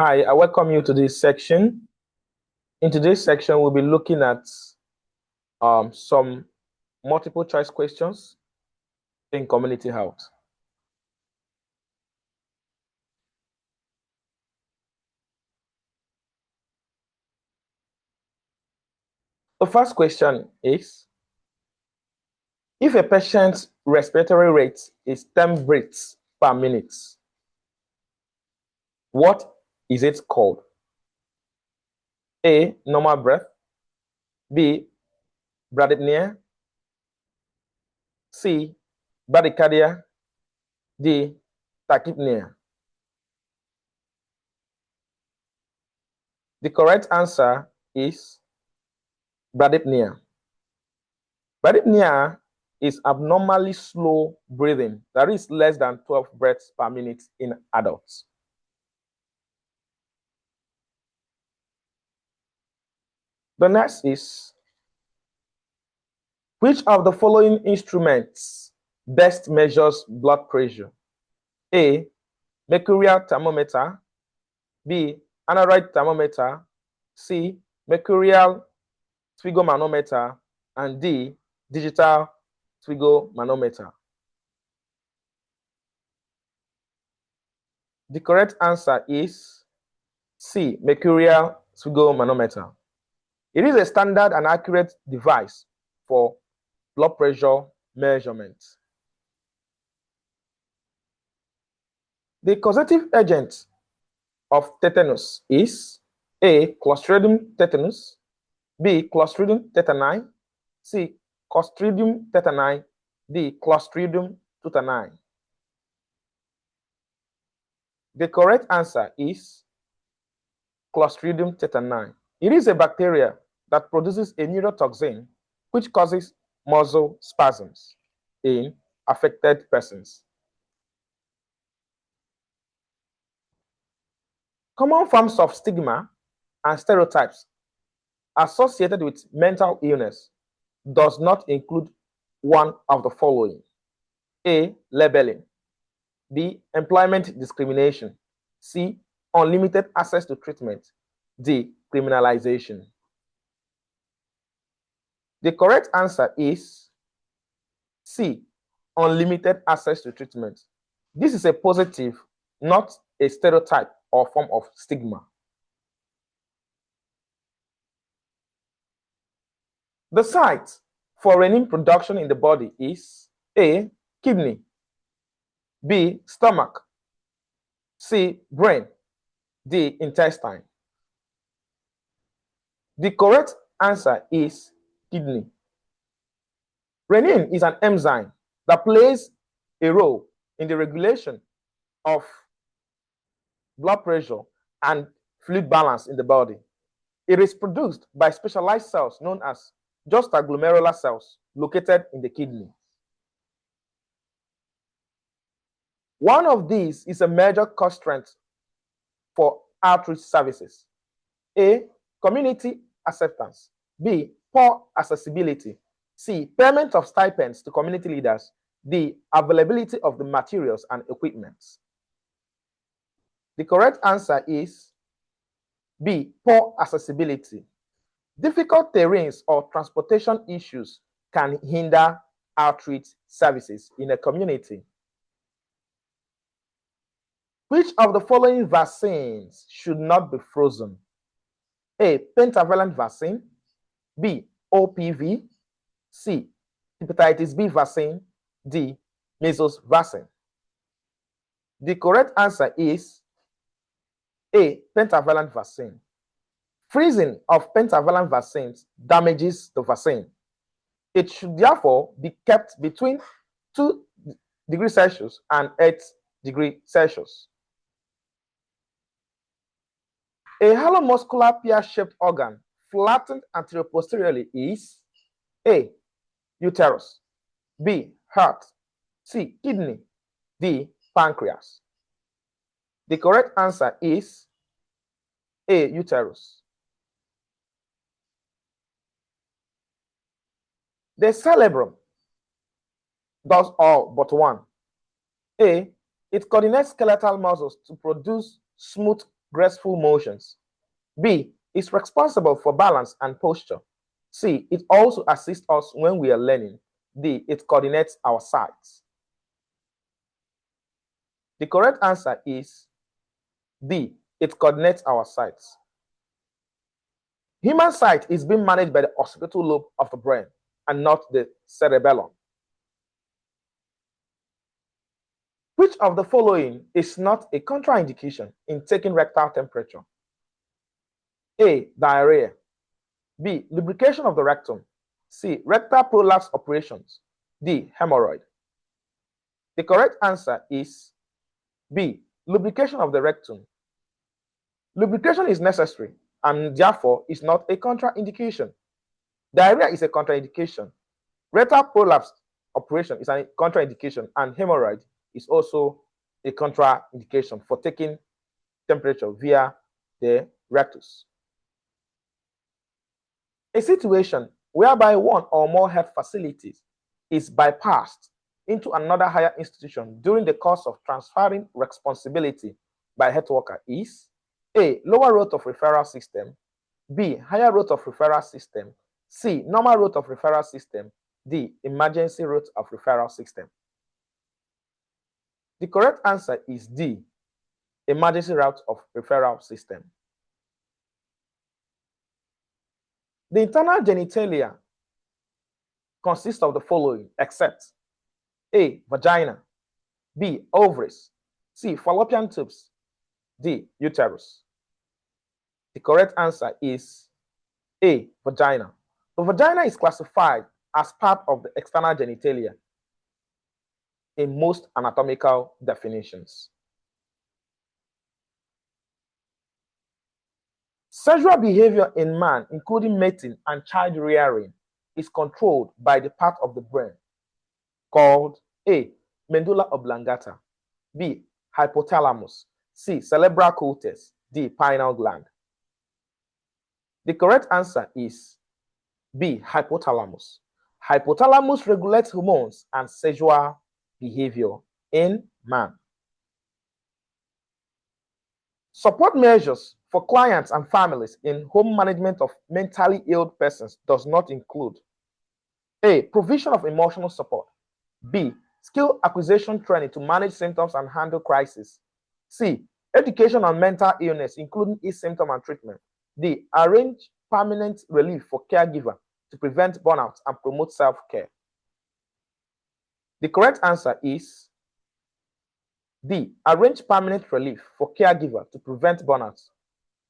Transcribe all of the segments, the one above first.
Hi, I welcome you to this section. In today's section, we'll be looking at some multiple choice questions in community health. The first question is, if a patient's respiratory rate is 10 breaths per minute, what is it called? A, normal breath. B, bradypnea. C, bradycardia. D, tachypnea. The correct answer is bradypnea. Bradypnea is abnormally slow breathing, that is less than 12 breaths per minute in adults. The next is, which of the following instruments best measures blood pressure? A, mercurial thermometer. B, aneroid thermometer. C, mercurial sphygmomanometer. And D, digital sphygmomanometer. The correct answer is C, mercurial sphygmomanometer. It is a standard and accurate device for blood pressure measurement. The causative agent of tetanus is A, Clostridium tetanus. B, Clostridium tetani. C, Clostridium tetani. D, Clostridium tetani. The correct answer is Clostridium tetani. It is a bacteria that produces a neurotoxin which causes muscle spasms in affected persons. Common forms of stigma and stereotypes associated with mental illness does not include one of the following. A, labeling. B, employment discrimination. C, unlimited access to treatment. D, criminalization. The correct answer is C, unlimited access to treatment. This is a positive, not a stereotype or form of stigma. The site for renin production in the body is A, kidney. B, stomach. C, brain. D, intestine. The correct answer is kidney. Renin is an enzyme that plays a role in the regulation of blood pressure and fluid balance in the body. It is produced by specialized cells known as juxtaglomerular cells located in the kidney. One of these is a major constraint for outreach services. A, community acceptance. B, poor accessibility. C, payment of stipends to community leaders. D, availability of the materials and equipment. The correct answer is B, poor accessibility. Difficult terrains or transportation issues can hinder outreach services in a community. Which of the following vaccines should not be frozen? A, pentavalent vaccine. B, OPV. C, hepatitis B vaccine. D, measles vaccine. The correct answer is A, pentavalent vaccine. Freezing of pentavalent vaccines damages the vaccine. It should therefore be kept between 2 degrees Celsius and 8 degrees Celsius. A hollow muscular pear-shaped organ flattened anteroposteriorly is A, uterus. B, heart. C, kidney. D, pancreas. The correct answer is A, uterus. The cerebrum does all but one. A, it coordinates skeletal muscles to produce smooth graceful motions. B. It's responsible for balance and posture. C. It also assists us when we are learning. D. It coordinates our sights. The correct answer is D. It coordinates our sights. Human sight is being managed by the occipital lobe of the brain and not the cerebellum. Which of the following is not a contraindication in taking rectal temperature? A. Diarrhea. B. Lubrication of the rectum. C. Rectal prolapse operations. D. Hemorrhoid. The correct answer is B. Lubrication of the rectum. Lubrication is necessary and therefore is not a contraindication. Diarrhea is a contraindication. Rectal prolapse operation is a contraindication, and hemorrhoid is also a contraindication for taking temperature via the rectus. A situation whereby one or more health facilities is bypassed into another higher institution during the course of transferring responsibility by health worker is A. Lower route of referral system. B. Higher route of referral system. C. Normal route of referral system. D. Emergency route of referral system. The correct answer is D. Emergency route of referral system. The internal genitalia consists of the following except A. Vagina. B. Ovaries. C. Fallopian tubes. D. Uterus. The correct answer is A. Vagina. The vagina is classified as part of the external genitalia in most anatomical definitions. Sexual behavior in man, including mating and child rearing, is controlled by the part of the brain called A. Medulla oblongata. B. Hypothalamus. C. Cerebral cortex. D. Pineal gland. The correct answer is B. Hypothalamus. Hypothalamus regulates hormones and sexual behavior in man. Support measures for clients and families in home management of mentally ill persons does not include A. Provision of emotional support. B. Skill acquisition training to manage symptoms and handle crisis. C. Education on mental illness, including its symptom and treatment. D. Arrange permanent relief for caregiver to prevent burnout and promote self-care. The correct answer is D. Arrange permanent relief for caregiver to prevent burnout.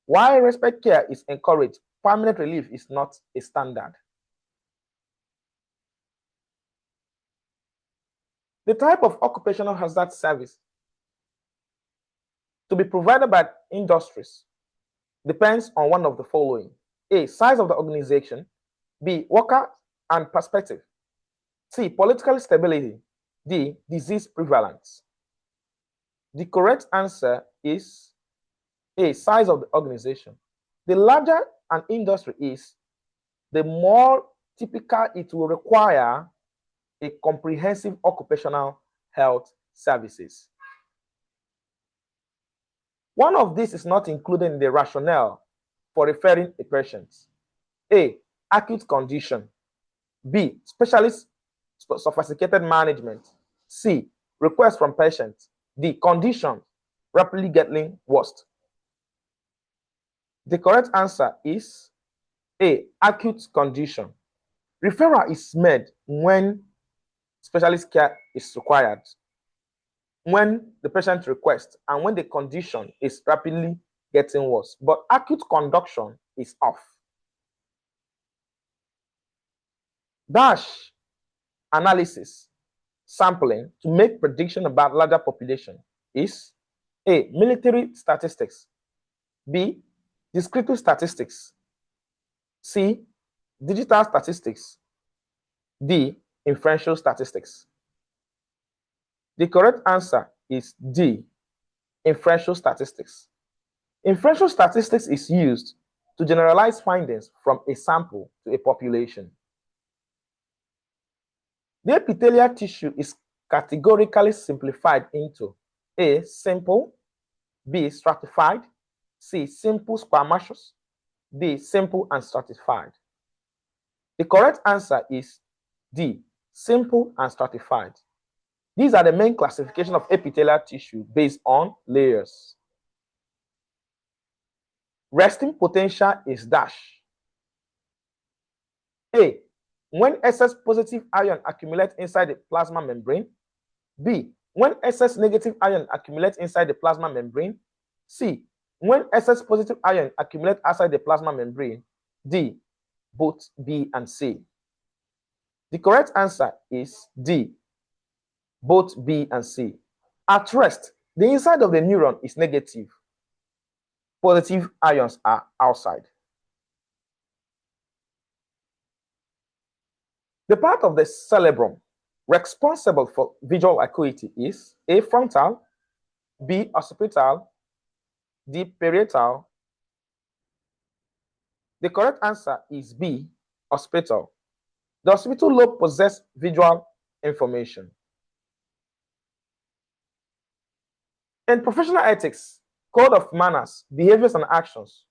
While respite care is encouraged, permanent relief is not a standard. The type of occupational hazard service to be provided by industries depends on one of the following. A. Size of the organization. B. Worker and perspective. C. Political stability. D. Disease prevalence. The correct answer is A. Size of the organization. The larger an industry is, the more typical it will require a comprehensive occupational health services. One of these is not included in the rationale for referring a patient. A. Acute condition. B. Specialist sophisticated management. C. Request from patient. D. Condition rapidly getting worse. The correct answer is A. Acute condition. Referral is made when specialist care is required, when the patient requests, and when the condition is rapidly getting worse. But acute conduction is off. Dash analysis sampling to make prediction about larger population is A. Military statistics. B. Descriptive statistics. C. Digital statistics. D. Inferential statistics. The correct answer is D. Inferential statistics. Inferential statistics is used to generalize findings from a sample to a population. The epithelial tissue is categorically simplified into A. Simple. B. Stratified. C. Simple squamous. D. Simple and stratified. The correct answer is D. Simple and stratified. These are the main classification of epithelial tissue based on layers. Resting potential is dash. A. When excess positive ion accumulates inside the plasma membrane. B. When excess negative ion accumulates inside the plasma membrane. C. When excess positive ion accumulates outside the plasma membrane. D. Both B and C. The correct answer is D. Both B and C. At rest, the inside of the neuron is negative. Positive ions are outside. The part of the cerebrum responsible for visual acuity is A. Frontal, B. Occipital, D. Parietal. The correct answer is B. Occipital. The occipital lobe possesses visual information. In professional ethics, code of manners, behaviors, and actions,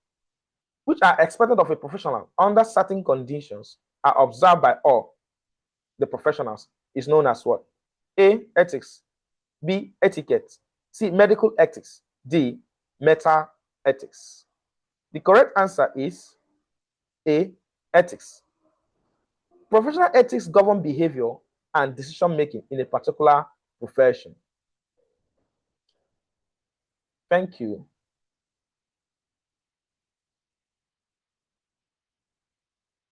which are expected of a professional under certain conditions, are observed by all the professionals, is known as what? A. Ethics. B. Etiquette. C. Medical ethics. D. Meta ethics. The correct answer is A. Ethics. Professional ethics govern behavior and decision making in a particular profession. Thank you.